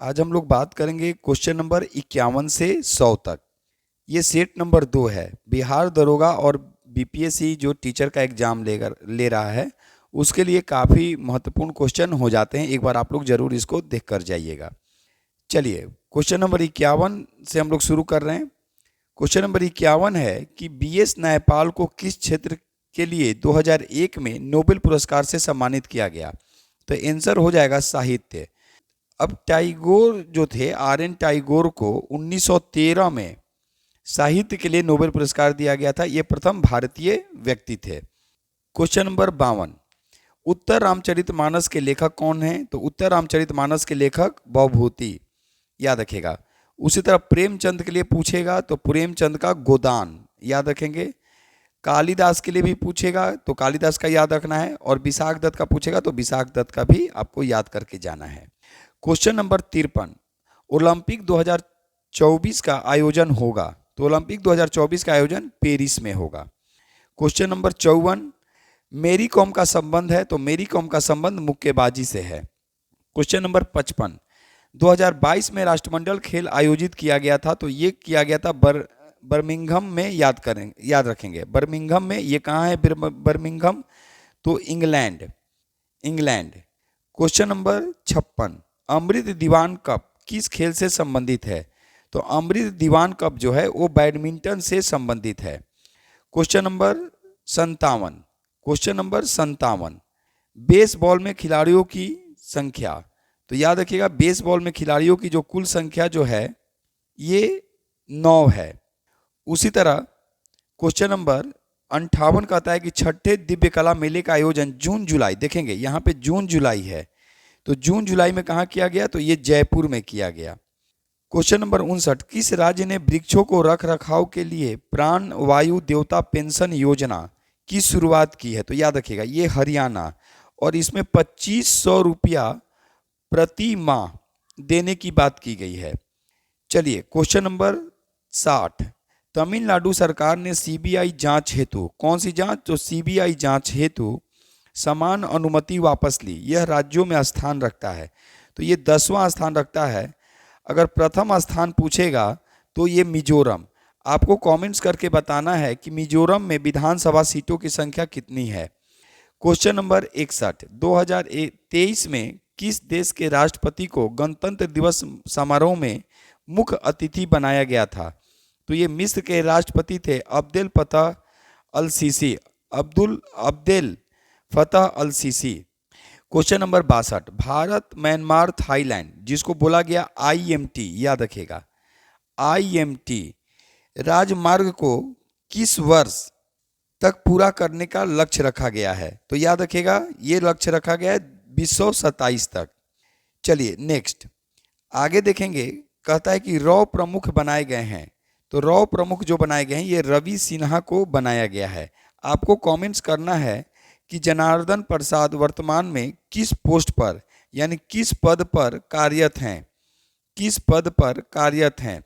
आज हम लोग बात करेंगे क्वेश्चन नंबर 51 से 100 तक। ये सेट नंबर 2 है। बिहार दरोगा और बीपीएससी जो टीचर का एग्जाम ले रहा है उसके लिए काफ़ी महत्वपूर्ण क्वेश्चन हो जाते हैं। एक बार आप लोग जरूर इसको देख कर जाइएगा। चलिए क्वेश्चन नंबर 51 से हम लोग शुरू कर रहे हैं। क्वेश्चन नंबर 51 है कि बीएस न्यायपाल को किस क्षेत्र के लिए 2001 में नोबेल पुरस्कार से सम्मानित किया गया? तो आंसर हो जाएगा साहित्य। अब टैगोर जो थे, आर एन टैगोर को 1913 में साहित्य के लिए नोबेल पुरस्कार दिया गया था। ये प्रथम भारतीय व्यक्ति थे। क्वेश्चन नंबर 52, उत्तर रामचरितमानस के लेखक कौन हैं? तो उत्तर रामचरितमानस के लेखक भवभूति, याद रखेगा। उसी तरह प्रेमचंद के लिए पूछेगा तो प्रेमचंद का गोदान याद रखेंगे। कालिदास के लिए भी पूछेगा तो कालिदास का याद रखना है, और विशाख दत्त का पूछेगा तो विशाख दत्त का भी आपको याद करके जाना है। क्वेश्चन नंबर 53, ओलंपिक 2024 का आयोजन होगा? तो ओलंपिक 2024 का आयोजन पेरिस में होगा। क्वेश्चन नंबर 54, मेरी कॉम का संबंध है? तो मेरी कॉम का संबंध मुक्केबाजी से है। क्वेश्चन नंबर 55, 2022 में राष्ट्रमंडल खेल आयोजित किया गया था, तो ये किया गया था बर्मिंघम में, याद रखेंगे। बर्मिंघम में, ये कहाँ है बर्मिंघम? तो इंग्लैंड। क्वेश्चन नंबर 56, अमृत दीवान कप किस खेल से संबंधित है? तो अमृत दीवान कप जो है वो बैडमिंटन से संबंधित है। क्वेश्चन नंबर 57, बेसबॉल में खिलाड़ियों की संख्या? तो याद रखिएगा, बेसबॉल में खिलाड़ियों की जो कुल संख्या जो है ये 9 है। उसी तरह क्वेश्चन नंबर 58 कहता है कि छठे दिव्य कला मेले का आयोजन जून जुलाई, देखेंगे यहाँ पे जून जुलाई है, तो जून जुलाई में कहाँ किया गया? तो ये जयपुर में किया गया। क्वेश्चन नंबर 59, किस राज्य ने वृक्षों को रख रखाव के लिए प्राण वायु देवता पेंशन योजना की शुरुआत की है? तो याद रखिएगा ये हरियाणा, और इसमें 2500 रुपया प्रति माह देने की बात की गई है। चलिए क्वेश्चन नंबर 60, तमिलनाडु सरकार ने सीबीआई जांच हेतु, कौन सी जांच? तो सीबीआई जांच हेतु समान अनुमति वापस ली। यह राज्यों में स्थान रखता है, तो ये 10वां स्थान रखता है। अगर प्रथम स्थान पूछेगा तो ये मिजोरम। आपको कमेंट्स करके बताना है कि मिजोरम में विधानसभा सीटों की संख्या कितनी है। क्वेश्चन नंबर 61, 2023 में किस देश के राष्ट्रपति को गणतंत्र दिवस समारोह में मुख्य अतिथि बनाया गया था? तो ये मिस्र के राष्ट्रपति थे Abdel Fattah al Sisi. Question number 62, Bharat Myanmar Thailand जिसको बोला गया आईएमटी, याद रखेगा आईएमटी राजमार्ग को किस वर्ष तक पूरा करने का लक्ष्य रखा गया है? तो याद रखेगा ये लक्ष्य रखा गया है 2027 तक। चलिए नेक्स्ट आगे देखेंगे, कहता है कि रॉ प्रमुख बनाए गए हैं। तो रॉ प्रमुख जो बनाए गए हैं ये रवि सिन्हा को बनाया गया है। आपको कमेंट्स करना है कि जनार्दन प्रसाद वर्तमान में किस पोस्ट पर, यानी किस पद पर कार्यरत हैं? किस पद पर कार्यरत हैं,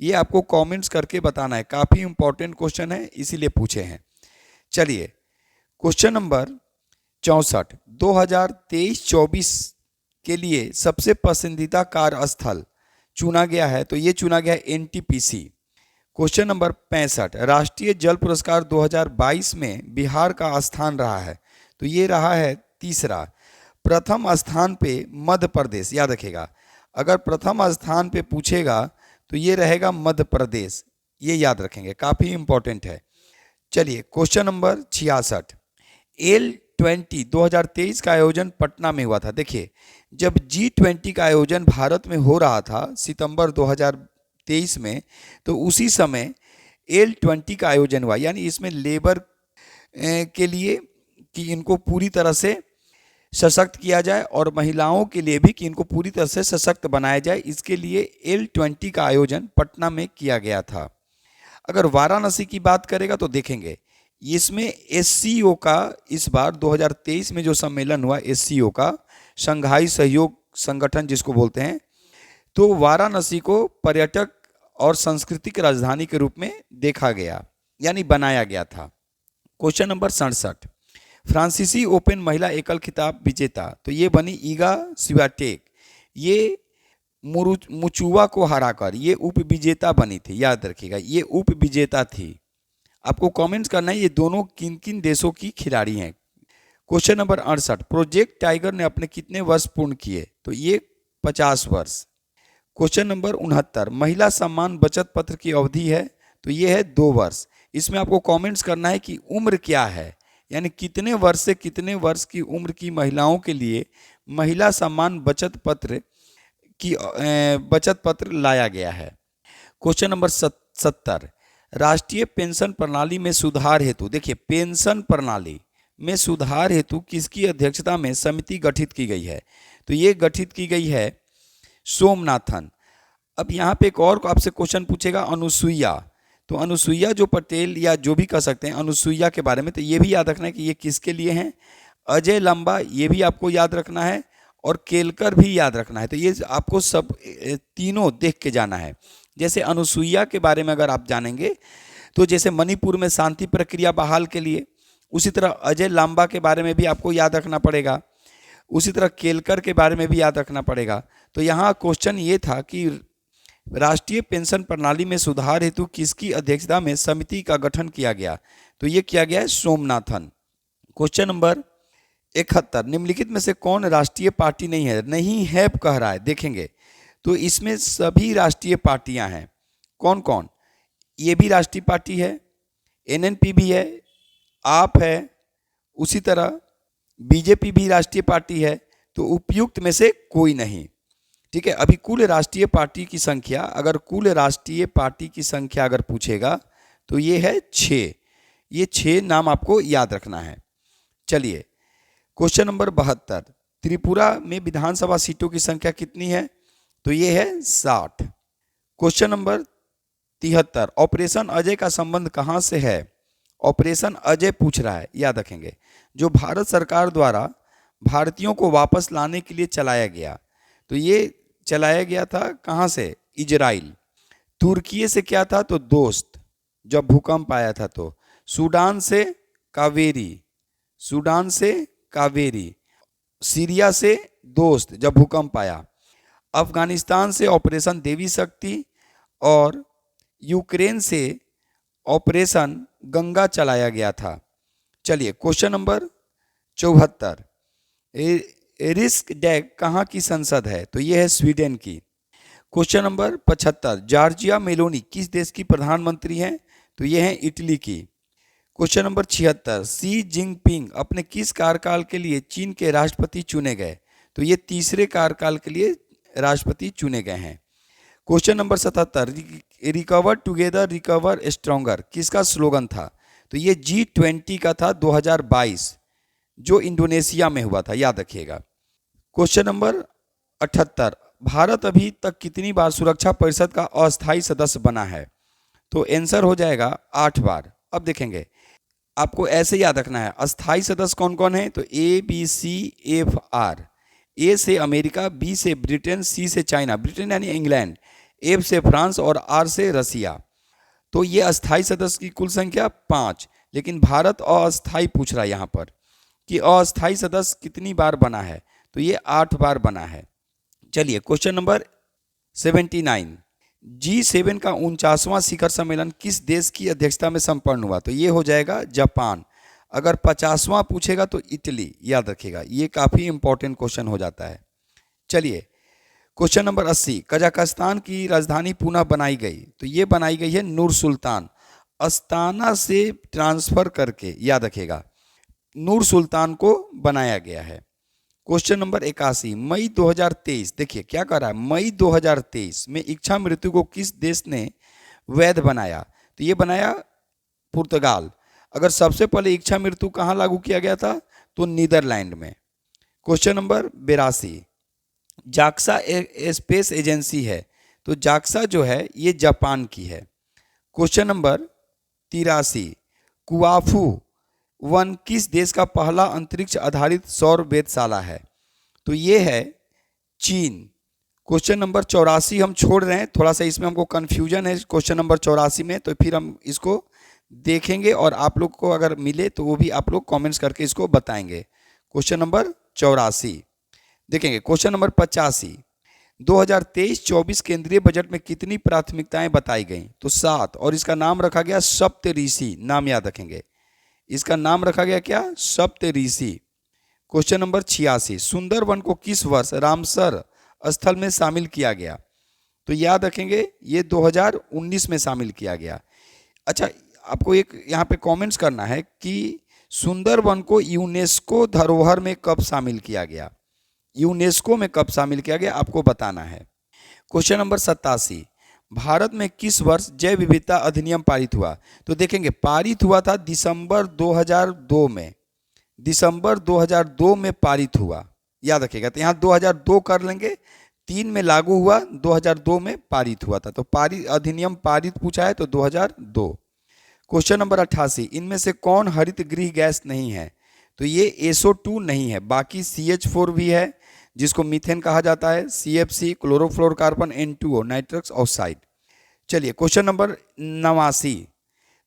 ये आपको कमेंट्स करके बताना है। काफ़ी इंपॉर्टेंट क्वेश्चन है, इसीलिए पूछे हैं। चलिए क्वेश्चन नंबर 64, 2023-24 के लिए सबसे पसंदीदा कार्यस्थल चुना गया है, तो ये चुना गया है एनटीपीसी। क्वेश्चन नंबर 65, राष्ट्रीय जल पुरस्कार 2022 में बिहार का स्थान रहा है, तो ये रहा है तीसरा। प्रथम स्थान पे मध्य प्रदेश, याद रखेगा अगर प्रथम स्थान पे पूछेगा तो ये रहेगा मध्य प्रदेश, ये याद रखेंगे, काफ़ी इंपॉर्टेंट है। चलिए क्वेश्चन नंबर 66, L20 2023 का आयोजन पटना में हुआ था। देखिए जब G20 का आयोजन भारत में हो रहा था सितंबर 2023 में, तो उसी समय L20 का आयोजन हुआ, यानी इसमें लेबर के लिए कि इनको पूरी तरह से सशक्त किया जाए, और महिलाओं के लिए भी कि इनको पूरी तरह से सशक्त बनाया जाए, इसके लिए L20 का आयोजन पटना में किया गया था। अगर वाराणसी की बात करेगा तो देखेंगे इसमें एससीओ का इस बार 2023 में जो सम्मेलन हुआ, एससीओ का शंघाई सहयोग संगठन जिसको बोलते हैं, तो वाराणसी को पर्यटक और सांस्कृतिक राजधानी के रूप में देखा गया, यानी बनाया गया था। क्वेश्चन नंबर 67, फ्रांसीसी ओपन महिला एकल खिताब विजेता, तो ये बनी ईगा स्वियाटेक। ये मुचुआ को हराकर ये उप विजेता बनी थी। याद रखिएगा, ये उप विजेता थी। आपको कमेंट्स करना है ये दोनों किन किन देशों की खिलाड़ी हैं। क्वेश्चन नंबर 68, प्रोजेक्ट टाइगर ने अपने कितने वर्ष पूर्ण किए? तो ये 50 वर्ष। क्वेश्चन नंबर 69, महिला सम्मान बचत पत्र की अवधि है? तो ये है 2 वर्ष। इसमें आपको कमेंट्स करना है कि उम्र क्या है, यानी कितने वर्ष से कितने वर्ष की उम्र की महिलाओं के लिए महिला सम्मान बचत पत्र की बचत पत्र लाया गया है। क्वेश्चन नंबर 70, राष्ट्रीय पेंशन प्रणाली में सुधार हेतु, देखिए पेंशन प्रणाली में सुधार हेतु किसकी अध्यक्षता में समिति गठित की गई है? तो ये गठित की गई है सोमनाथन। अब यहाँ पे एक और आपसे क्वेश्चन पूछेगा अनुसुईया, तो अनुसुईया जो पटेल या जो भी कह सकते हैं अनुसुईया के बारे में, तो ये भी याद रखना है कि ये किसके लिए हैं। अजय लंबा ये भी आपको याद रखना है और केलकर भी याद रखना है। तो ये आपको सब तीनों देख के जाना है। जैसे अनुसुईया के बारे में अगर आप जानेंगे तो जैसे मणिपुर में शांति प्रक्रिया बहाल के लिए, उसी तरह अजय लांबा के बारे में भी आपको याद रखना पड़ेगा, उसी तरह केलकर के बारे में भी याद रखना पड़ेगा। तो यहाँ क्वेश्चन ये था कि राष्ट्रीय पेंशन प्रणाली में सुधार हेतु किसकी अध्यक्षता में समिति का गठन किया गया? तो ये किया गया है सोमनाथन। क्वेश्चन नंबर 71, निम्नलिखित में से कौन राष्ट्रीय पार्टी नहीं है? नहीं है कह रहा है, देखेंगे तो इसमें सभी राष्ट्रीय पार्टियां हैं। कौन कौन? ये भी राष्ट्रीय पार्टी है, एनएनपी भी है, आप है, उसी तरह बीजेपी भी राष्ट्रीय पार्टी है। तो उपयुक्त में से कोई नहीं। ठीक है, अभी कुल राष्ट्रीय पार्टी की संख्या, अगर कुल राष्ट्रीय पार्टी की संख्या अगर पूछेगा तो ये है 6। ये 6 नाम आपको याद रखना है। चलिए क्वेश्चन नंबर 72, त्रिपुरा में विधानसभा सीटों की संख्या कितनी है? तो ये है 60। क्वेश्चन नंबर 73, ऑपरेशन अजय का संबंध कहां से है? ऑपरेशन अजय पूछ रहा है, याद रखेंगे, जो भारत सरकार द्वारा भारतीयों को वापस लाने के लिए चलाया गया। तो ये चलाया गया था कहां से? इजराइल। तुर्की से क्या था? तो दोस्त, जब भूकंप आया था। तो सूडान से कावेरी, सूडान से कावेरी, सीरिया से दोस्त जब भूकंप आया, अफगानिस्तान से ऑपरेशन देवी शक्ति, और यूक्रेन से ऑपरेशन गंगा चलाया गया था। चलिए क्वेश्चन नंबर 74, रिस्क डैग कहाँ की संसद है? तो ये है स्वीडन की। क्वेश्चन नंबर 75, जॉर्जिया मेलोनी किस देश की प्रधानमंत्री हैं? तो ये है इटली की। क्वेश्चन नंबर 76, शी जिनपिंग अपने किस कार्यकाल के लिए चीन के राष्ट्रपति चुने गए? तो ये तीसरे कार्यकाल के लिए राष्ट्रपति चुने गए हैं। Question number 77, recover together recover stronger किसका स्लोगन था? तो ये G20 का था 2022, जो इंडोनेशिया में हुआ था, याद रखिएगा। क्वेश्चन नंबर 78, भारत अभी तक कितनी बार सुरक्षा परिषद का अस्थायी सदस्य बना है? तो आंसर हो जाएगा 8 बार। अब देखेंगे, आपको ऐसे याद रखना है अस्थायी सदस्य कौन कौन है? तो ABCFR, ए से अमेरिका, बी से ब्रिटेन, सी से चाइना, ब्रिटेन यानी इंग्लैंड, एफ से फ्रांस और आर से रसिया। तो ये अस्थायी सदस्य की कुल संख्या 5, लेकिन भारत अस्थायी पूछ रहा है यहाँ पर कि अस्थायी सदस्य कितनी बार बना है? तो ये 8 बार बना है। चलिए क्वेश्चन नंबर 79, G7 का 49वां शिखर सम्मेलन किस देश की अध्यक्षता में संपन्न हुआ? तो ये हो जाएगा जापान। अगर 50वां पूछेगा तो इटली, याद रखिएगा, ये काफ़ी इंपॉर्टेंट क्वेश्चन हो जाता है। चलिए क्वेश्चन नंबर 80, कजाकिस्तान की राजधानी पुनः बनाई गई। तो ये बनाई गई है नूर सुल्तान, अस्ताना से ट्रांसफर करके, याद रखिएगा, नूर सुल्तान को बनाया गया है। क्वेश्चन नंबर 81, मई 2023, देखिए क्या कर रहा है, मई 2023 में इच्छा मृत्यु को किस देश ने वैध बनाया? तो ये बनाया पुर्तगाल। अगर सबसे पहले इच्छा मृत्यु कहाँ लागू किया गया था? तो नीदरलैंड में। Question number 82, JAXA space agency है, तो जाक्सा जो है ये जापान की है। क्वेश्चन नंबर 83, कुआफू 1 किस देश का पहला अंतरिक्ष आधारित सौर वेधशाला है? तो ये है चीन। क्वेश्चन नंबर 84 हम छोड़ रहे हैं, थोड़ा सा इसमें हमको कन्फ्यूजन है क्वेश्चन नंबर 84 में, तो फिर हम इसको देखेंगे और आप लोग को अगर मिले तो वो भी आप लोग कमेंट्स करके इसको बताएंगे। क्वेश्चन नंबर 84 देखेंगे। क्वेश्चन नंबर 85, 2023-24 केंद्रीय बजट में कितनी प्राथमिकताएं बताई गई? तो 7, और इसका नाम रखा गया सप्तऋषि। नाम याद रखेंगे, इसका नाम रखा गया क्या? सप्तऋषि। क्वेश्चन नंबर 86, सुंदरवन को किस वर्ष रामसर स्थल में शामिल किया गया? तो याद रखेंगे ये 2019 में शामिल किया गया। अच्छा, आपको एक यहाँ पे कमेंट्स करना है कि सुंदरवन को यूनेस्को धरोहर में कब शामिल किया गया? यूनेस्को में कब शामिल किया गया आपको बताना है। क्वेश्चन नंबर 87, भारत में किस वर्ष जैव विविधता अधिनियम पारित हुआ? तो देखेंगे पारित हुआ था दिसंबर 2002 में। दिसंबर 2002 में पारित हुआ, याद रखिएगा। तो यहाँ 2002 कर लेंगे, 3 में लागू हुआ, 2002 में पारित हुआ था। तो अधिनियम पारित पूछा है तो 2002। क्वेश्चन नंबर 88, इनमें से कौन हरित गृह गैस नहीं है? तो ये SO2 नहीं है, बाकी CH4 भी है जिसको मीथेन कहा जाता है, CFC chlorofluorocarbon, N2O nitrous oxide. चलिए क्वेश्चन नंबर 89,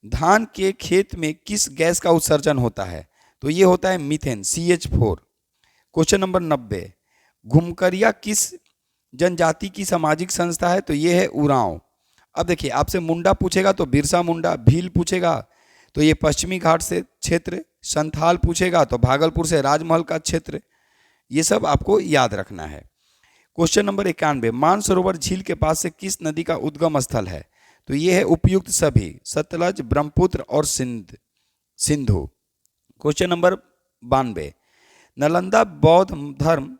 धान के खेत में किस गैस का उत्सर्जन होता है? तो ये होता है मीथेन, CH4। क्वेश्चन नंबर 90, घुमकरिया किस जनजाति की सामाजिक संस्था है? तो ये है उरांव। अब देखिए आपसे मुंडा पूछेगा तो बिरसा मुंडा, भील पूछेगा तो ये पश्चिमी घाट से क्षेत्र, संथाल पूछेगा तो भागलपुर से राजमहल का क्षेत्र। ये सब आपको याद रखना है। क्वेश्चन नंबर 91, मानसरोवर झील के पास से किस नदी का उद्गम स्थल है? तो ये है उपयुक्त सभी, सतलज, ब्रह्मपुत्र और सिंधु। क्वेश्चन नंबर 92, नालंदा बौद्ध धर्म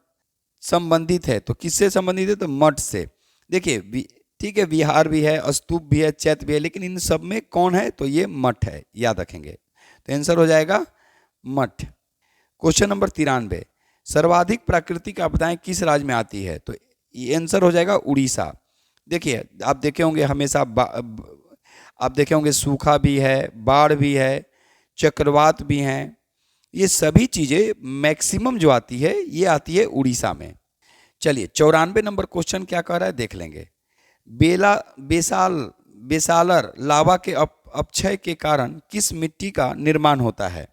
संबंधित है तो किससे संबंधित है? तो मठ से। देखिए ठीक है, विहार भी है, स्तूप भी है, चैत्य भी है, लेकिन इन सब में कौन है? तो ये मठ है, याद रखेंगे। तो आंसर हो जाएगा मठ। क्वेश्चन नंबर 93, सर्वाधिक प्राकृतिक आपदाएं किस राज्य में आती है? तो ये आंसर हो जाएगा उड़ीसा। देखिए आप देखे होंगे हमेशा आप देखे होंगे सूखा भी है, बाढ़ भी है, चक्रवात भी हैं। ये सभी चीज़ें मैक्सिमम जो आती है ये आती है उड़ीसा में। चलिए 94 नंबर क्वेश्चन क्या कह रहा है देख लेंगे। बेसालर लावा के अपक्षय के कारण किस मिट्टी का निर्माण होता है?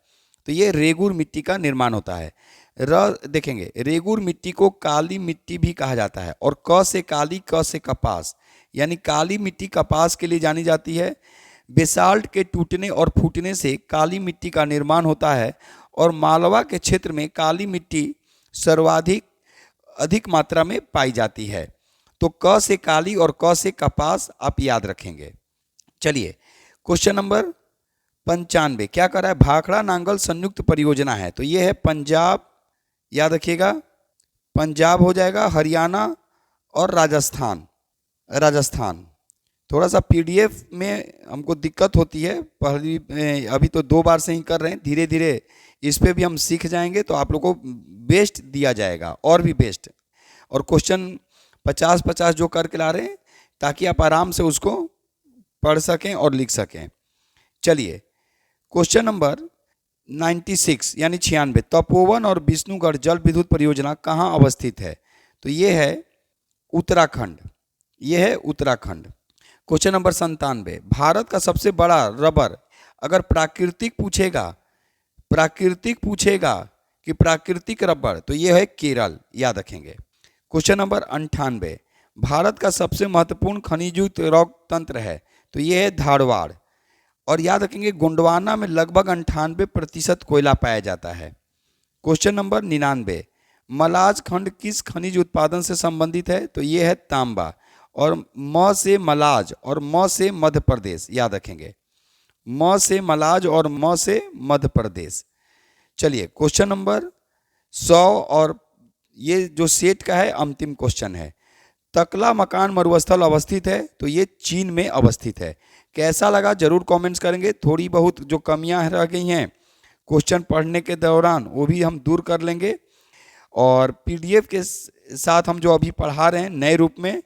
तो ये रेगुर मिट्टी का निर्माण होता है। देखेंगे रेगुर मिट्टी को काली मिट्टी भी कहा जाता है, और क से काली, क से कपास, यानी काली मिट्टी कपास के लिए जानी जाती है। बेसाल्ट के टूटने और फूटने से काली मिट्टी का निर्माण होता है, और मालवा के क्षेत्र में काली मिट्टी अधिक मात्रा में पाई जाती है। तो क से काली और क से कपास आप याद रखेंगे। चलिए क्वेश्चन नंबर 95 क्या कर रहा है? भाखड़ा नांगल संयुक्त परियोजना है तो ये है पंजाब, याद रखिएगा पंजाब हो जाएगा, हरियाणा और राजस्थान। थोड़ा सा PDF में हमको दिक्कत होती है, अभी तो 2 बार से ही कर रहे हैं, धीरे धीरे इस पे भी हम सीख जाएंगे तो आप लोग को बेस्ट दिया जाएगा, और भी बेस्ट। और क्वेश्चन 50-50 जो करके ला रहे हैं ताकि आप आराम से उसको पढ़ सकें और लिख सकें। चलिए क्वेश्चन नंबर 96 यानी 96, तपोवन और विष्णुगढ़ जल विद्युत परियोजना कहाँ अवस्थित है? तो ये है उत्तराखंड, क्वेश्चन नंबर 97, भारत का सबसे बड़ा रबर, अगर प्राकृतिक पूछेगा कि प्राकृतिक रबर तो ये है केरल, याद रखेंगे। क्वेश्चन नंबर 98, भारत का सबसे महत्वपूर्ण खनिजयुक्त रॉक तंत्र है तो ये है धारवाड़, और याद रखेंगे गोंडवाना में लगभग 98% कोयला पाया जाता है। क्वेश्चन नंबर 99, मलाज खंड किस खनिज उत्पादन से संबंधित है? तो ये है तांबा, और म से मलाज और म से मध्य प्रदेश, याद रखेंगे म से मलाज और म से मध्य प्रदेश। चलिए क्वेश्चन नंबर 100 और ये जो सेट का है अंतिम क्वेश्चन है, तकला मकान मरुस्थल अवस्थित है तो ये चीन में अवस्थित है। कैसा लगा जरूर कमेंट्स करेंगे। थोड़ी बहुत जो कमियां रह गई हैं क्वेश्चन पढ़ने के दौरान वो भी हम दूर कर लेंगे, और PDF के साथ हम जो अभी पढ़ा रहे हैं नए रूप में,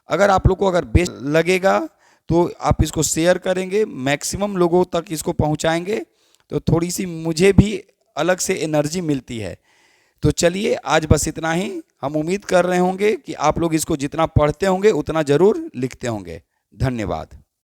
अगर आप लोग को अगर बेस्ट लगेगा तो आप इसको शेयर करेंगे, मैक्सिमम लोगों तक इसको पहुंचाएंगे तो थोड़ी सी मुझे भी अलग से एनर्जी मिलती है। तो चलिए आज बस इतना ही। हम उम्मीद कर रहे होंगे कि आप लोग इसको जितना पढ़ते होंगे उतना ज़रूर लिखते होंगे। धन्यवाद।